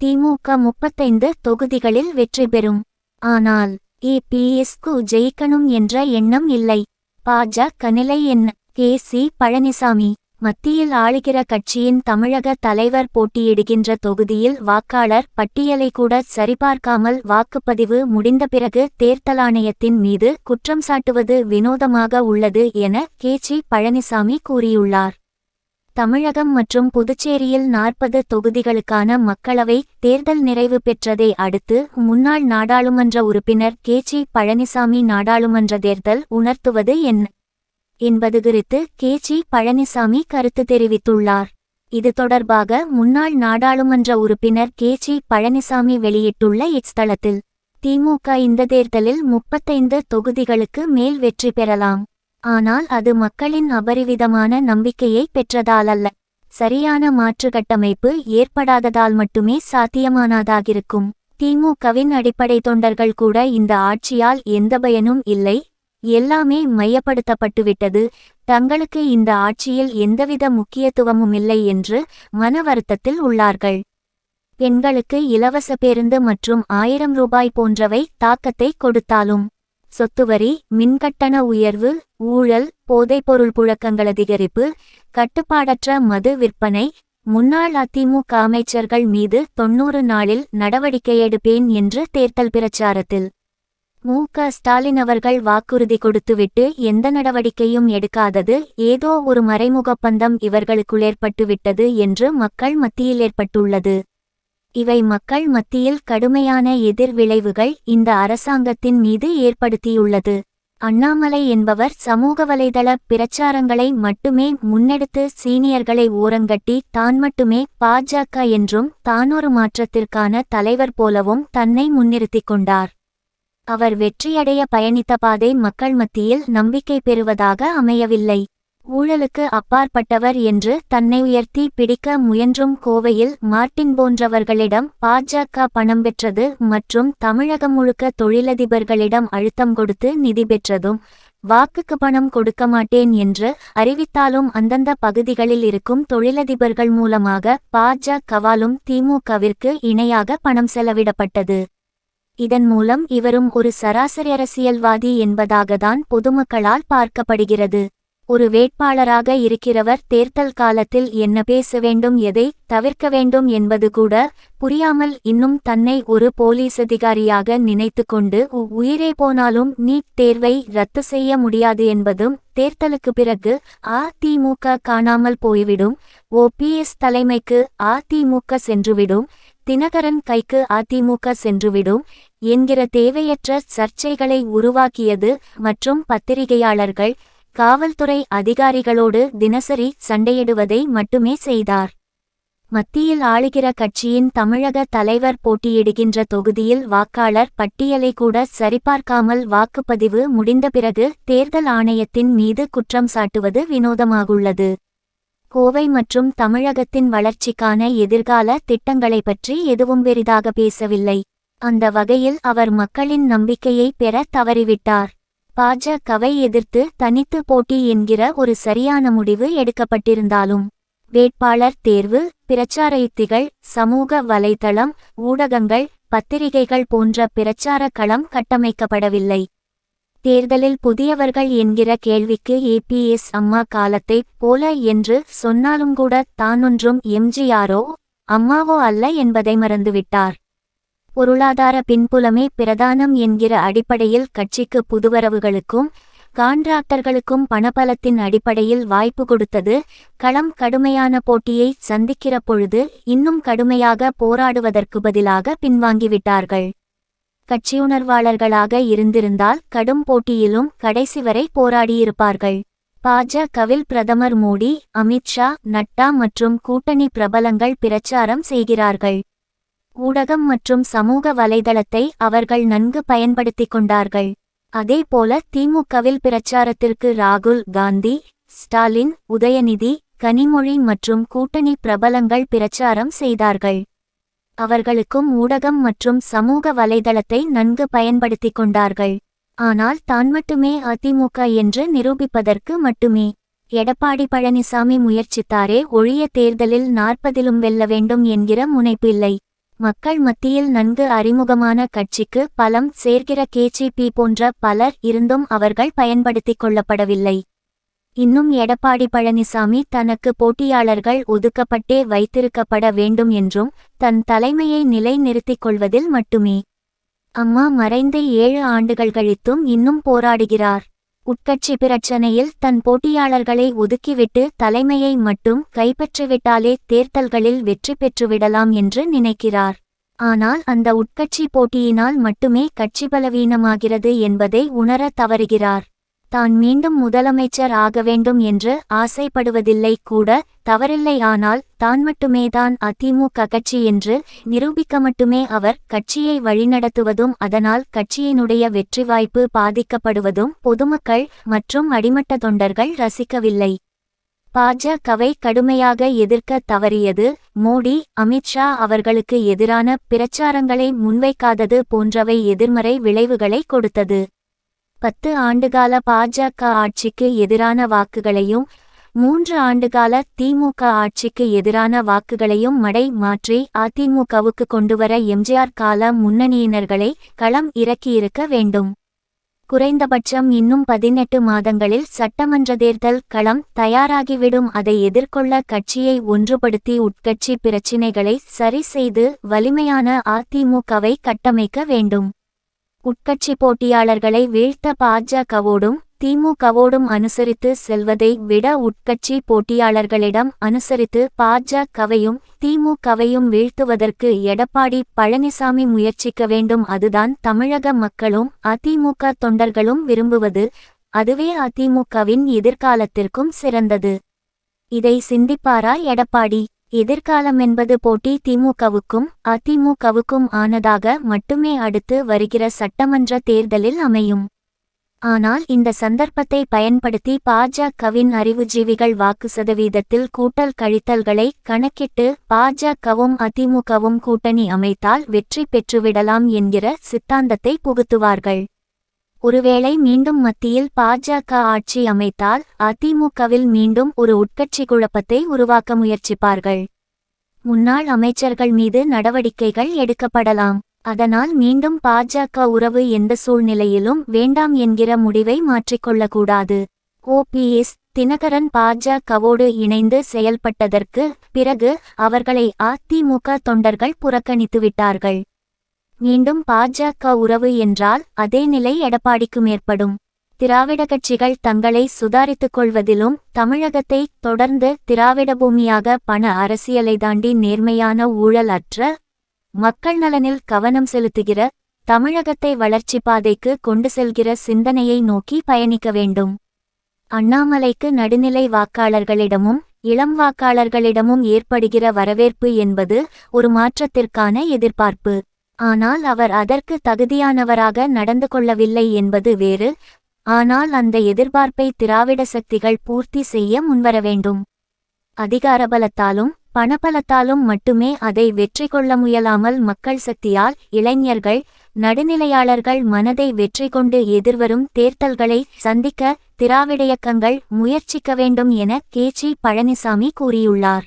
திமுக 35 தொகுதிகளில் வெற்றி பெறும். ஆனால் ஏபிஎஸ்க்கு ஜெயிக்கணும் என்ற எண்ணம் இல்லை. பாஜக நிலை என்ன? கே.சி. பழனிசாமி மத்தியில் ஆளுகிற கட்சியின் தமிழக தலைவர் போட்டியிடுகின்ற தொகுதியில் வாக்காளர் பட்டியலை கூட சரிபார்க்காமல் வாக்குப்பதிவு முடிந்த பிறகு தேர்தல் ஆணையத்தின் மீது குற்றம் சாட்டுவது வினோதமாக உள்ளது என கே.சி. பழனிசாமி கூறியுள்ளார். தமிழகம் மற்றும் புதுச்சேரியில் 40 தொகுதிகளுக்கான மக்களவை தேர்தல் நிறைவு பெற்றதை அடுத்து முன்னாள் நாடாளுமன்ற உறுப்பினர் கே.சி. பழனிசாமி நாடாளுமன்ற தேர்தல் உணர்த்துவது என்ன என்பது குறித்து கே.சி. பழனிசாமி கருத்து தெரிவித்துள்ளார். இது தொடர்பாக முன்னாள் நாடாளுமன்ற உறுப்பினர் கே.சி. பழனிசாமி வெளியிட்டுள்ள எக்ஸ் தளத்தில், திமுக இந்த தேர்தலில் 35 தொகுதிகளுக்கு மேல் வெற்றி பெறலாம். ஆனால் அது மக்களின் அபரிவிதமான நம்பிக்கையை பெற்றதாலல்ல, சரியான மாற்று கட்டமைப்பு ஏற்படாததால் மட்டுமே சாத்தியமானதாகிருக்கும். திமுகவின் அடிப்படை தொண்டர்கள் கூட இந்த ஆட்சியால் எந்த பயனும் இல்லை, எல்லாமே மையப்படுத்தப்பட்டுவிட்டது, தங்களுக்கு இந்த ஆட்சியில் எந்தவித முக்கியத்துவமும் இல்லை என்று மன வருத்தத்தில் உள்ளார்கள். பெண்களுக்கு இலவச பேருந்து மற்றும் 1000 ரூபாய் போன்றவை தாக்கத்தை கொடுத்தாலும், சொத்துவரி, மின்கட்டண உயர்வு, ஊழல், போதைப்பொருள் புழக்கங்கள் அதிகரிப்பு, கட்டுப்பாடற்ற மது விற்பனை, முன்னாள் அதிமுக அமைச்சர்கள் மீது 90 நாளில் நடவடிக்கை எடுப்பேன் என்று தேர்தல் பிரச்சாரத்தில் மு.க. ஸ்டாலின் அவர்கள் வாக்குறுதி கொடுத்துவிட்டு எந்த நடவடிக்கையும் எடுக்காதது ஏதோ ஒரு மறைமுக பந்தம் இவர்களுக்குள் ஏற்பட்டுவிட்டது என்று மக்கள் மத்தியில் ஏற்பட்டுள்ளது. இவை மக்கள் மத்தியில் கடுமையான எதிர்விளைவுகள் இந்த அரசாங்கத்தின் மீது ஏற்படுத்தியுள்ளது. அண்ணாமலை என்பவர் சமூக வலைதள பிரச்சாரங்களை மட்டுமே முன்னெடுத்து சீனியர்களை ஓரங்கட்டி தான் மட்டுமே பாஜக என்றும் தானொரு மாற்றத்திற்கான தலைவர் போலவும் தன்னை முன்னிறுத்திக் கொண்டார். அவர் வெற்றியடைய பயணித்த பாதை மக்கள் மத்தியில் நம்பிக்கை பெறுவதாக அமையவில்லை. ஊழலுக்கு அப்பாற்பட்டவர் என்று தன்னை உயர்த்தி பிடிக்க முயன்றும் கோவையில் மார்ட்டின் போன்றவர்களிடம் பாஜக பணம் பெற்றது மற்றும் தமிழகம் முழுக்க தொழிலதிபர்களிடம் அழுத்தம் கொடுத்து நிதி பெற்றதும், வாக்குக்கு பணம் கொடுக்க மாட்டேன் என்று அறிவித்தாலும் அந்தந்த பகுதிகளில் இருக்கும் தொழிலதிபர்கள் மூலமாக பாஜகவாலும் திமுகவிற்கு இணையாக பணம் செலவிடப்பட்டது. இதன் மூலம் இவரும் ஒரு சராசரி அரசியல்வாதி என்பதாகத்தான் பொதுமக்களால் பார்க்கப்படுகிறது. ஒரு வேட்பாளராக இருக்கிறவர் தேர்தல் காலத்தில் என்ன பேச வேண்டும், எதை தவிர்க்க வேண்டும் என்பது கூட புரியாமல் இன்னும் தன்னை ஒரு போலீஸ் அதிகாரியாக நினைத்து கொண்டு உயிரே போனாலும் நீட் தேர்வை ரத்து செய்ய முடியாது என்பதும், தேர்தலுக்கு பிறகு அதிமுக காணாமல் போய்விடும், ஓபிஎஸ் தலைமைக்கு அதிமுக சென்றுவிடும், தினகரன் கைக்கு அதிமுக சென்றுவிடும் என்கிற தேவையற்ற சர்ச்சைகளை உருவாக்கியது மற்றும் பத்திரிகையாளர்கள், காவல்துறை அதிகாரிகளோடு தினசரி சண்டையிடுவதை மட்டுமே செய்தார். மத்தியில் ஆளுகிற கட்சியின் தமிழக தலைவர் போட்டியிடுகின்ற தொகுதியில் வாக்காளர் பட்டியலை கூட சரிபார்க்காமல் வாக்குப்பதிவு முடிந்த பிறகு தேர்தல் ஆணையத்தின் மீது குற்றம் சாட்டுவது வினோதமாகுள்ளது. கோவை மற்றும் தமிழகத்தின் வளர்ச்சிக்கான எதிர்கால திட்டங்களை பற்றி எதுவும் பெரிதாக பேசவில்லை. அந்த வகையில் அவர் மக்களின் நம்பிக்கையை பெற தவறிவிட்டார். பாஜகவை எதிர்த்து தனித்து போட்டி என்கிற ஒரு சரியான முடிவு எடுக்கப்பட்டிருந்தாலும், வேட்பாளர் தேர்வு, பிரச்சார யுத்திகள், சமூக வலைதளம், ஊடகங்கள், பத்திரிகைகள் போன்ற பிரச்சார களம் கட்டமைக்கப்படவில்லை. தேர்தலில் புதியவர்கள் என்கிற கேள்விக்கு ஏபிஎஸ் அம்மா காலத்தைப் போல என்று சொன்னாலும் கூட தானொன்றும் எம்ஜிஆரோ அம்மாவோ அல்ல என்பதை மறந்துவிட்டார். பொருளாதார பின்புலமே பிரதானம் என்கிற அடிப்படையில் கட்சிக்கு புதுவரவுகளுக்கும் கான்ட்ராக்டர்களுக்கும் பணபலத்தின் அடிப்படையில் வாய்ப்பு கொடுத்தது. களம் கடுமையான போட்டியை சந்திக்கிற பொழுது இன்னும் கடுமையாக போராடுவதற்கு பதிலாக பின்வாங்கிவிட்டார்கள். கட்சியுணர்வாளர்களாக இருந்திருந்தால் கடும் போட்டியிலும் கடைசி வரை போராடியிருப்பார்கள். பாஜகவில் பிரதமர் மோடி, அமித்ஷா, நட்டா மற்றும் கூட்டணி பிரபலங்கள் பிரச்சாரம் செய்கிறார்கள். ஊடகம் மற்றும் சமூக வலைதளத்தை அவர்கள் நன்கு பயன்படுத்திக் கொண்டார்கள். அதேபோல திமுகவில் பிரச்சாரத்திற்கு ராகுல் காந்தி, ஸ்டாலின், உதயநிதி, கனிமொழி மற்றும் கூட்டணி பிரபலங்கள் பிரச்சாரம் செய்தார்கள். அவர்களுக்கும் ஊடகம் மற்றும் சமூக வலைதளத்தை நன்கு பயன்படுத்திக் கொண்டார்கள். ஆனால் தான் மட்டுமே அதிமுக என்று நிரூபிப்பதற்கு மட்டுமே எடப்பாடி பழனிசாமி முயற்சித்தாரே ஒழிய தேர்தலில் 40லும் வெல்ல வேண்டும் என்கிற முனைப்பில்லை. மக்கள் மத்தியில் நன்கு அறிமுகமான கட்சிக்கு பலம் சேர்க்கிற கேஜிபி போன்ற பலர் இருந்தும் அவர்கள் பயன்படுத்திக் கொள்ளப்படவில்லை. இன்னும் எடப்பாடி பழனிசாமி தனக்கு போட்டியாளர்கள் ஒதுக்கப்பட்டே வைத்திருக்கப்பட வேண்டும் என்றும் தன் தலைமையை நிலைநிறுத்திக் கொள்வதில் மட்டுமே அம்மா மறைந்து 7 ஆண்டுகள் கழித்தும் இன்னும் போராடுகிறார். உட்கட்சி பிரச்சனையில் தன் போட்டியாளர்களை ஒதுக்கிவிட்டு தலைமையை மட்டும் கைப்பற்றிவிட்டாலே தேர்தல்களில் வெற்றி பெற்றுவிடலாம் என்று நினைக்கிறார். ஆனால் அந்த உட்கட்சி போட்டியினால் மட்டுமே கட்சி பலவீனமாகிறது என்பதை உணர தவறுகிறார். தான் மீண்டும் முதலமைச்சர் ஆக வேண்டும் என்று ஆசைப்படுவதில்லை கூட, தவறில்லை. ஆனால் தான் மட்டுமேதான் அதிமுக கட்சி என்று நிரூபிக்க மட்டுமே அவர் கட்சியை வழிநடத்துவதும் அதனால் கட்சியினுடைய வெற்றி வாய்ப்பு பாதிக்கப்படுவதும் பொதுமக்கள் மற்றும் அடிமட்ட தொண்டர்கள் ரசிக்கவில்லை. பாஜகவை கடுமையாக எதிர்க்க தவறியது, மோடி அமித்ஷா அவர்களுக்கு எதிரான பிரச்சாரங்களை முன்வைக்காதது போன்றவை எதிர்மறை விளைவுகளை கொடுத்தது. 10 ஆண்டுகால பாஜக ஆட்சிக்கு எதிரான வாக்குகளையும் 3 ஆண்டுகால திமுக ஆட்சிக்கு எதிரான வாக்குகளையும் மடை மாற்றி அதிமுகவுக்கு கொண்டுவர எம்ஜிஆர் கால முன்னணியினர்களை களம் இறக்கியிருக்க வேண்டும். குறைந்தபட்சம் இன்னும் 18 மாதங்களில் சட்டமன்ற தேர்தல் களம் தயாராகிவிடும். அதை எதிர்கொள்ள கட்சியை ஒன்றுபடுத்தி உட்கட்சி பிரச்சினைகளை சரி செய்து வலிமையான அதிமுகவை கட்டமைக்க வேண்டும். உட்கட்சி போட்டியாளர்களை வீழ்த்த பாஜகவோடும் திமுகவோடும் அனுசரித்து செல்வதை விட உட்கட்சி போட்டியாளர்களிடம் அனுசரித்து பாஜகவையும் திமுகவையும் வீழ்த்துவதற்கு எடப்பாடி பழனிசாமி முயற்சிக்க வேண்டும். அதுதான் தமிழக மக்களும் அதிமுக தொண்டர்களும் விரும்புவது. அதுவே அதிமுகவின் எதிர்காலத்திற்கும் சிறந்தது. இதை சிந்திப்பாரா எடப்பாடி? எதிர்காலம் என்பது போட்டி திமுகவுக்கும் அதிமுகவுக்கும் ஆனதாக மட்டுமே அடுத்து வருகிற சட்டமன்ற தேர்தலில் அமையும். ஆனால் இந்த சந்தர்ப்பத்தை பயன்படுத்தி பாஜகவின் அறிவுஜீவிகள் வாக்கு சதவீதத்தில் கூட்டல் கழித்தல்களை கணக்கிட்டு பாஜகவும் அதிமுகவும் கூட்டணி அமைத்தால் வெற்றி பெற்றுவிடலாம் என்கிற சித்தாந்தத்தை புகுத்துவார்கள். ஒருவேளை மீண்டும் மத்தியில் பாஜக ஆட்சி அமைத்தால் அதிமுகவில் மீண்டும் ஒரு உட்கட்சி குழப்பத்தை உருவாக்க முயற்சிப்பார்கள். முன்னாள் அமைச்சர்கள் மீது நடவடிக்கைகள் எடுக்கப்படலாம். அதனால் மீண்டும் பாஜக உறவு எந்த சூழ்நிலையிலும் வேண்டாம் என்கிற முடிவை மாற்றிக்கொள்ளக்கூடாது. OPS தினகரன் பாஜகவோடு இணைந்து செயல்பட்டதற்கு பிறகு அவர்களை அதிமுக தொண்டர்கள் புறக்கணித்துவிட்டார்கள். மீண்டும் பாஜக உறவு என்றால் அதே நிலை எடப்பாடிக்கும் ஏற்படும். திராவிட கட்சிகள் தங்களை சுதாரித்துக் கொள்வதிலும் தமிழகத்தை தொடர்ந்து திராவிட பூமியாக பண அரசியலை தாண்டி நேர்மையான ஊழல் அற்ற மக்கள் நலனில் கவனம் செலுத்துகிற தமிழகத்தை வளர்ச்சி பாதைக்கு கொண்டு செல்கிற சிந்தனையை நோக்கி பயணிக்க வேண்டும். அண்ணாமலைக்கு நடுநிலை வாக்காளர்களிடமும் இளம் வாக்காளர்களிடமும் ஏற்படுகிற வரவேற்பு என்பது ஒரு மாற்றத்திற்கான எதிர்பார்ப்பு. ஆனால் அவர் அதற்கு தகுதியானவராக நடந்து கொள்ளவில்லை என்பது வேறு. ஆனால் அந்த எதிர்பார்ப்பை திராவிட சக்திகள் பூர்த்தி செய்ய முன்வர வேண்டும். அதிகாரபலத்தாலும் பணபலத்தாலும் மட்டுமே அதை வெற்றி கொள்ள முயலாமல் மக்கள் சக்தியால் இளைஞர்கள் நடுநிலையாளர்கள் மனதை வெற்றி கொண்டு எதிர்வரும் தேர்தல்களை சந்திக்க திராவிட இயக்கங்கள் முயற்சிக்க வேண்டும் என கேஜி பழனிசாமி கூறியுள்ளார்.